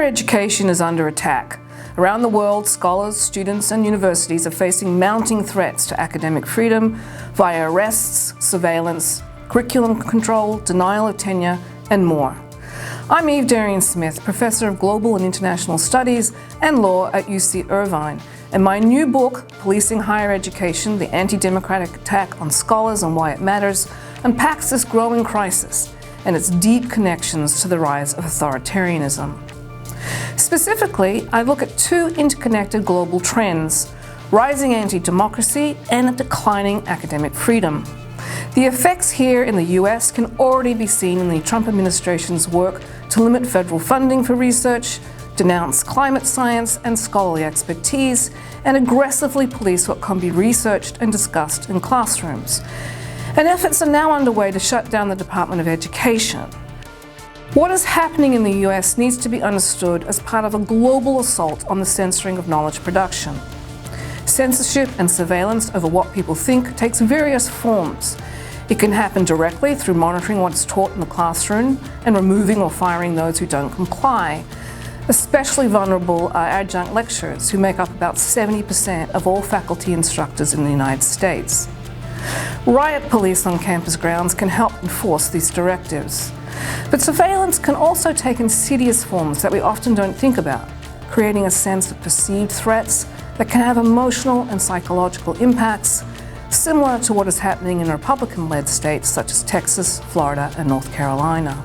education is under attack. Around the world, scholars, students, and universities are facing mounting threats to academic freedom via arrests, surveillance, curriculum control, denial of tenure, and more. I'm Eve Darian-Smith, Professor of Global and International Studies and Law at UC Irvine, and my new book, Policing Higher Education, The Antidemocratic Attack on Scholars and Why It Matters, unpacks this growing crisis and its deep connections to the rise of authoritarianism. Specifically, I look at two interconnected global trends: rising anti-democracy and declining academic freedom. The effects here in the US can already be seen in the Trump administration's work to limit federal funding for research, denounce climate science and scholarly expertise, and aggressively police what can be researched and discussed in classrooms. And efforts are now underway to shut down the Department of Education. What is happening in the US needs to be understood as part of a global assault on the censoring of knowledge production. Censorship and surveillance over what people think takes various forms. It can happen directly through monitoring what's taught in the classroom and removing or firing those who don't comply. Especially vulnerable are adjunct lecturers, who make up about 70% of all faculty instructors in the United States. Riot police on campus grounds can help enforce these directives. But surveillance can also take insidious forms that we often don't think about, creating a sense of perceived threats that can have emotional and psychological impacts, similar to what is happening in Republican-led states such as Texas, Florida, and North Carolina.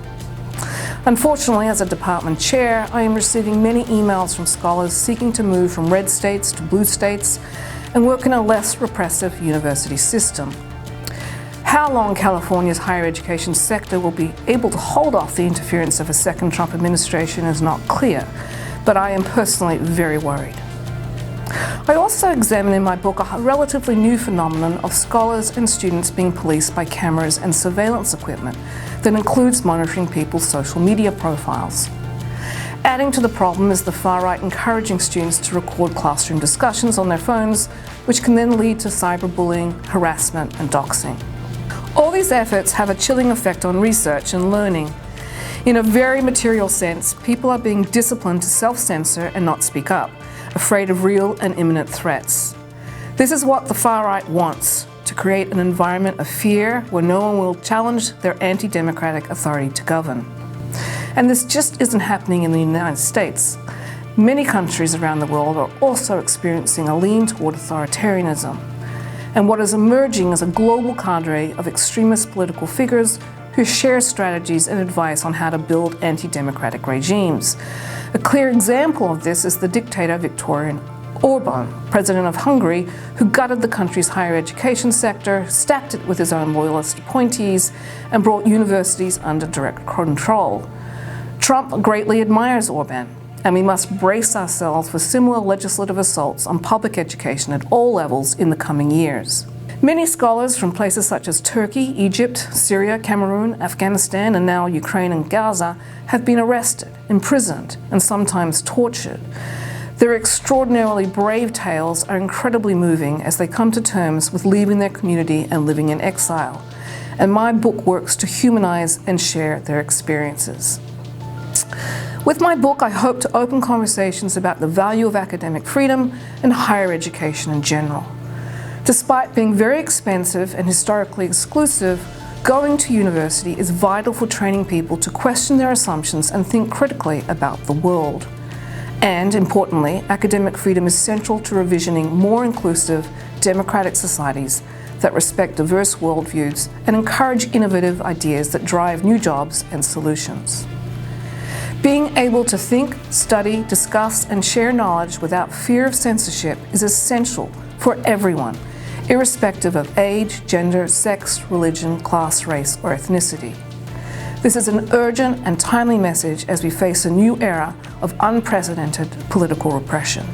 Unfortunately, as a department chair, I am receiving many emails from scholars seeking to move from red states to blue states and work in a less repressive university system. How long California's higher education sector will be able to hold off the interference of a second Trump administration is not clear, but I am personally very worried. I also examine in my book a relatively new phenomenon of scholars and students being policed by cameras and surveillance equipment that includes monitoring people's social media profiles. Adding to the problem is the far right encouraging students to record classroom discussions on their phones, which can then lead to cyberbullying, harassment, and doxing. All these efforts have a chilling effect on research and learning. In a very material sense, people are being disciplined to self-censor and not speak up, afraid of real and imminent threats. This is what the far right wants, to create an environment of fear where no one will challenge their anti-democratic authority to govern. And this just isn't happening in the United States. Many countries around the world are also experiencing a lean toward authoritarianism. And what is emerging is a global cadre of extremist political figures who share strategies and advice on how to build anti-democratic regimes. A clear example of this is the dictator Viktor Orban, president of Hungary, who gutted the country's higher education sector, stacked it with his own loyalist appointees, and brought universities under direct control. Trump greatly admires Orban, and we must brace ourselves for similar legislative assaults on public education at all levels in the coming years. Many scholars from places such as Turkey, Egypt, Syria, Cameroon, Afghanistan, and now Ukraine and Gaza have been arrested, imprisoned, and sometimes tortured. Their extraordinarily brave tales are incredibly moving as they come to terms with leaving their community and living in exile. And my book works to humanize and share their experiences. With my book, I hope to open conversations about the value of academic freedom and higher education in general. Despite being very expensive and historically exclusive, going to university is vital for training people to question their assumptions and think critically about the world. And, importantly, academic freedom is central to revisioning more inclusive, democratic societies that respect diverse worldviews and encourage innovative ideas that drive new jobs and solutions. Being able to think, study, discuss, and share knowledge without fear of censorship is essential for everyone, irrespective of age, gender, sex, religion, class, race, or ethnicity. This is an urgent and timely message as we face a new era of unprecedented political repression.